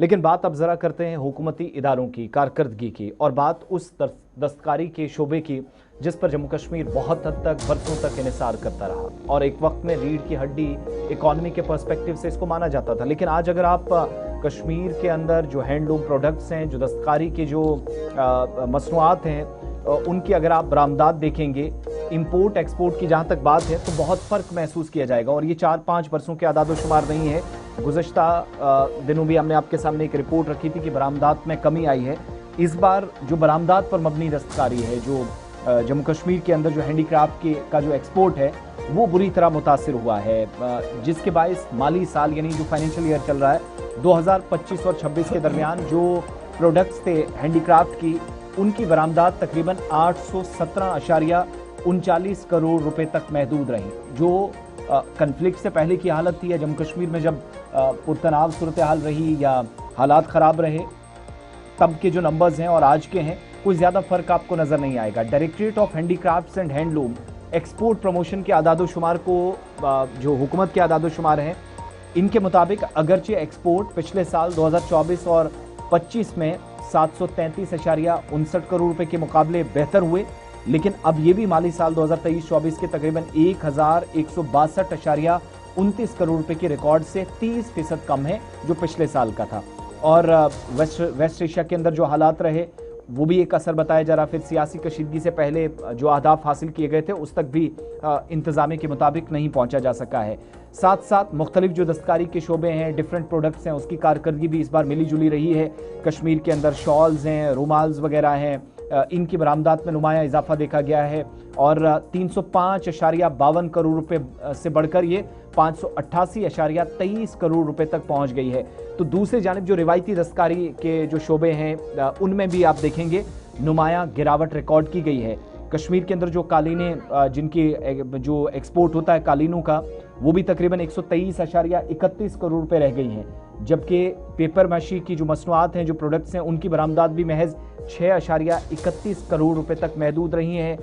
लेकिन बात अब ज़रा करते हैं हुकूमती इदारों की कारकर्दगी की, और बात उस दस्तकारी के शोबे की जिस पर जम्मू कश्मीर बहुत हद तक बरसों तक इन्हिसार करता रहा, और एक वक्त में रीढ़ की हड्डी इकॉनमी के पर्सपेक्टिव से इसको माना जाता था। लेकिन आज अगर आप कश्मीर के अंदर जो हैंडलूम प्रोडक्ट्स हैं, जो दस्तकारी के जो मसनूआत हैं, उनकी अगर आप बरामदात देखेंगे, इंपोर्ट एक्सपोर्ट की जहाँ तक बात है, तो बहुत फ़र्क महसूस किया जाएगा। और ये 4-5 बरसों के आदादोशुमार नहीं है। गुज़श्ता दिनों भी हमने आपके सामने एक रिपोर्ट रखी थी कि बरामदात में कमी आई है। इस बार जो बरामदात पर मबनी दस्तकारी है, जो जम्मू कश्मीर के अंदर जो हैंडीक्राफ्ट का जो एक्सपोर्ट है, वो बुरी तरह मुतासिर हुआ है, जिसके बायस माली साल यानी जो फाइनेंशियल ईयर चल रहा है 2025 और 26 के दरमियान जो प्रोडक्ट्स थे हैंडीक्राफ्ट की, उनकी बरामदात तकरीबन 817.39 करोड़ रुपए तक महदूद रही, जो कन्फ्लिक्ट से पहले की हालत थी, या जम्मू कश्मीर में जब पुरतनाव सूरत हाल रही या हालात ख़राब रहे, तब के जो नंबर्स हैं और आज के हैं, कोई ज़्यादा फ़र्क आपको नज़र नहीं आएगा। Directorate of handicrafts and handloom export promotion के आदादोशुमार को, जो हुकूमत के आदादोशुमार हैं, इनके मुताबिक अगरचे एक्सपोर्ट पिछले साल 2024 और 25 में 733.59 करोड़ रुपए के मुकाबले बेहतर हुए, लेकिन अब ये भी माली साल 2023-24 के तकरीबन 1162.29 करोड़ रुपए के रिकॉर्ड से 30% कम है, जो पिछले साल का था। और वेस्ट एशिया के अंदर जो हालात रहे, वो भी एक असर बताया जा रहा। फिर सियासी कशीदगी से पहले जो अहदाफ हासिल किए गए थे, उस तक भी इंतजामी के मुताबिक नहीं पहुंचा जा सका है। साथ साथ मुख्तलिफ जो दस्तकारी के शोबे हैं, डिफरेंट प्रोडक्ट्स हैं, उसकी कारकर्दगी भी इस बार मिली जुली रही है। कश्मीर के अंदर शॉल्स हैं, रुमाल्स वगैरह हैं, इनकी बरामदात में नुमाया इजाफा देखा गया है, और 305.52 करोड़ रुपए से बढ़कर ये 588.23 करोड़ रुपए तक पहुंच गई है। तो दूसरी जानिब जो रिवायती दस्तकारी के जो शोबे हैं, उनमें भी आप देखेंगे नुमाया गिरावट रिकॉर्ड की गई है। कश्मीर के अंदर जो कालीनें, जिनकी जो एक्सपोर्ट होता है कालीनों का, वो भी तकरीबन 123.31 करोड़ रुपए रह गई हैं, जबकि पेपर माशी की जो मसनूआत हैं, जो प्रोडक्ट्स हैं, उनकी बरामदात भी महज 6.31 करोड़ रुपए तक महदूद रही हैं।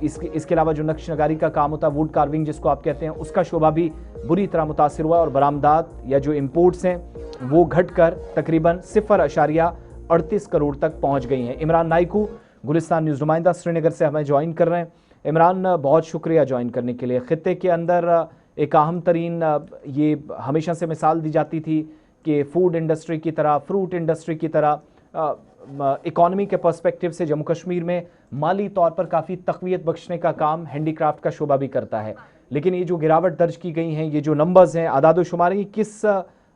इसके अलावा जो नक्श नगारी का काम होता है, वुड कार्विंग जिसको आप कहते हैं, उसका शोबा भी बुरी तरह मुतासिर हुआ, और बरामदात या जो इम्पोर्ट्स हैं वो घटकर तकरीबन 0.38 करोड़ तक पहुंच गई हैं। इमरान नाइकू गुलिस्तान न्यूज़ नुमाइंदा श्रीनगर से हमें ज्वाइन कर रहे हैं। इमरान, बहुत शुक्रिया ज्वाइन करने के लिए। खित्ते के अंदर एक अहम तरीन, ये हमेशा से मिसाल दी जाती थी कि फूड इंडस्ट्री की तरह, फ्रूट इंडस्ट्री की तरह, इकॉनमी के पर्सपेक्टिव से जम्मू कश्मीर में माली तौर पर काफ़ी तक़वियत बख्शने का काम हैंडीक्राफ्ट का शोबा भी करता है। लेकिन ये जो गिरावट दर्ज की गई हैं, ये जो नंबर्स हैं, आदादोशुमार, ये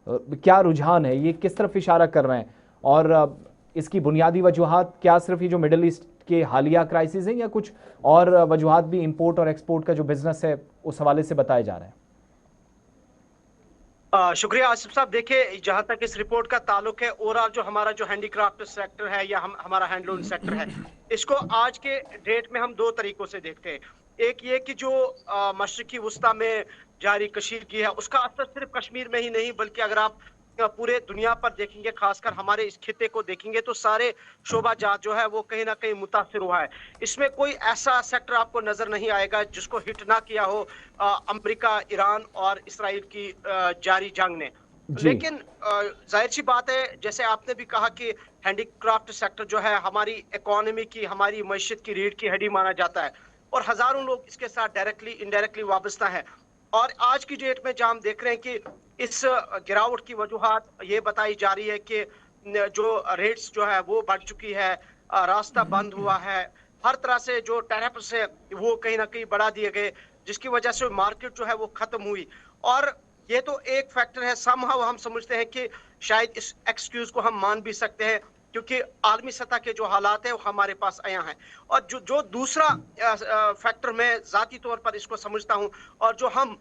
क्या रुझान है, ये किस तरफ इशारा कर रहे हैं, और इसकी बुनियादी वजूहात क्या सिर्फ ये जो मिडल ईस्ट के हालिया क्राइसिस हैं, या कुछ और वजूहात भी इंपोर्ट और एक्सपोर्ट का जो बिजनेस है उस हवाले से बताए जा रहे हैं? शुक्रिया आसिफ साहब। देखिए, जहां तक इस रिपोर्ट का ताल्लुक है, ओवरऑल जो हमारा जो हैंडीक्राफ्ट सेक्टर है या हमारा हैंडलूम सेक्टर है, इसको आज के डेट में हम दो तरीकों से देखते हैं। एक ये कि जो मशरिकी वस्ता में जारी कशीदगी है, उसका असर सिर्फ कश्मीर में ही नहीं, बल्कि अगर आप पूरे दुनिया पर देखेंगे, खासकर हमारे इस खिते को देखेंगे, तो सारे शोबा जात जो है वो कहीं ना कहीं मुतासिर हुआ है। इसमें कोई ऐसा सेक्टर आपको नजर नहीं आएगा जिसको हिट ना किया हो अमेरिका, ईरान और इसराइल की जारी जंग ने। लेकिन जाहिर सी बात है, जैसे आपने भी कहा कि हैंडीक्राफ्ट सेक्टर जो है हमारी इकोनॉमी की, हमारी मईशत की रीढ़ की हड्डी माना जाता है, और हजारों लोग इसके साथ डायरेक्टली इनडायरेक्टली वाबस्ता है। और आज की डेट में जहां हम देख रहे हैं कि इस गिरावट की वजूहात ये बताई जा रही है कि जो रेट्स जो है वो बढ़ चुकी है, रास्ता बंद हुआ है, हर तरह से जो टैरिफ्स है वो कहीं ना कहीं बढ़ा दिए गए, जिसकी वजह से मार्केट जो है वो खत्म हुई। और ये तो एक फैक्टर है। समहाउ हम समझते हैं कि शायद इस एक्सक्यूज को हम मान भी सकते हैं, क्योंकि आलमी सतह के जो हालात है वो हमारे पास आया है। और जो दूसरा फैक्टर मैं जाती तौर पर इसको समझता हूं, और जो हम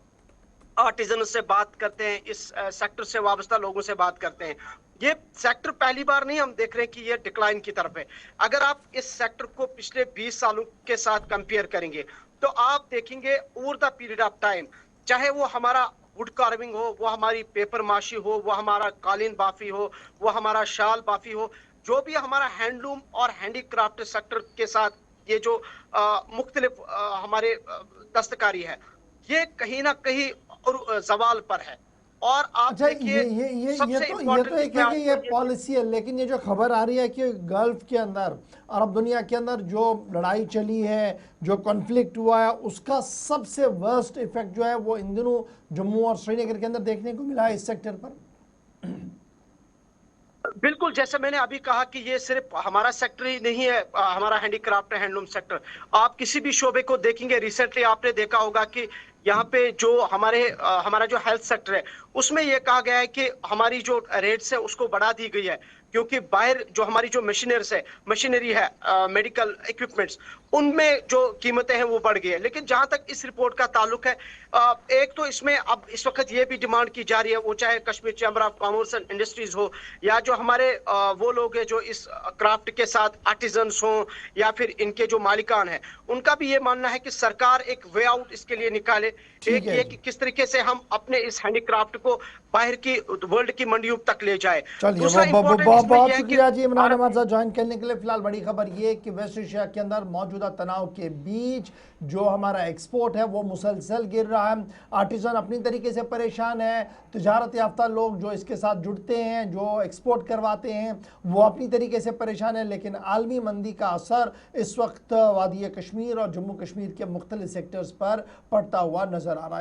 आर्टिजन से बात करते हैं, इस सेक्टर से वाबस्ता लोगों से बात करते हैं, ये सेक्टर पहली बार नहीं हम देख रहे हैं कि ये डिक्लाइन की तरफ है। अगर आप इस सेक्टर को पिछले 20 सालों के साथ कंपेयर करेंगे, तो आप देखेंगे over the period of time, चाहे वो हमारा वुड कार्विंग हो, वो हमारी पेपर माशी हो, वो हमारा कालीन बाफी हो, वो हमारा शाल बाफी हो, जो भी हमारा हैंडलूम और हैंडीक्राफ्ट सेक्टर के साथ ये जो मुख्तलिफ हमारे दस्तकारी है, ये कहीं ना कहीं और जवाल पर है। और आप अच्छा, देखिए सबसे ये तो इम्पोर्टेंट एक है कि ये पॉलिसी है, लेकिन ये जो खबर आ रही है कि गल्फ के अंदर, अरब दुनिया के अंदर जो लड़ाई चली है, जो कॉन्फ्लिक्ट हुआ है, उसका सबसे वर्स्ट इफेक्ट जो है वो इन दिनों जम्मू और श्रीनगर के अंदर देखने को मिला है इस सेक्टर पर। बिल्कुल, जैसे मैंने अभी कहा कि ये सिर्फ हमारा सेक्टर ही नहीं है, हमारा हैंडीक्राफ्ट हैंडलूम सेक्टर। आप किसी भी शोबे को देखेंगे, रिसेंटली आपने देखा होगा कि यहाँ पे जो हमारा जो हेल्थ सेक्टर है, उसमें ये कहा गया है कि हमारी जो रेट्स है उसको बढ़ा दी गई है, क्योंकि बाहर जो हमारी जो मशीनरी है, मेडिकल इक्विपमेंट्स, उनमें जो कीमतें हैं वो बढ़ गई है। लेकिन जहां तक इस रिपोर्ट का ताल्लुक है, एक तो इसमें अब इस वक्त ये भी डिमांड की जा रही है, वो चाहे Kashmir chamber of commerce and industries हो, या जो हमारे वो लोग हैं जो इस क्राफ्ट के साथ आर्टिजन्स हो, या फिर इनके जो मालिकान हैं, उनका भी ये मानना है कि सरकार एक वे आउट इसके लिए निकाले। ठीक एक है ये जी। कि किस तरीके से हम अपने इस हैंडीक्राफ्ट को बाहर की वर्ल्ड की मंडियों तक ले जाए। चलिए, दूसरा इंपॉर्टेंट इसमें बहुत यह है कि शुक्रिया जी इमरान भारत हमारे साथ ज्वाइन करने के लिए। फिलहाल बड़ी खबर ये कि वेस्ट एशिया के अंदर मौजूदा तनाव के बीच जो हमारा एक्सपोर्ट है वो मुसलसल गिर रहा है। आर्टिजन अपनी तरीके से परेशान है, तजारत याफ्ता लोग जो इसके साथ जुड़ते हैं, जो एक्सपोर्ट करवाते हैं, वो अपनी तरीके से परेशान है। लेकिन आलमी मंदी का असर इस वक्त वादी कश्मीर और जम्मू कश्मीर के मुख्तलिफ सेक्टर्स पर पड़ता हुआ नजर आ रहा है।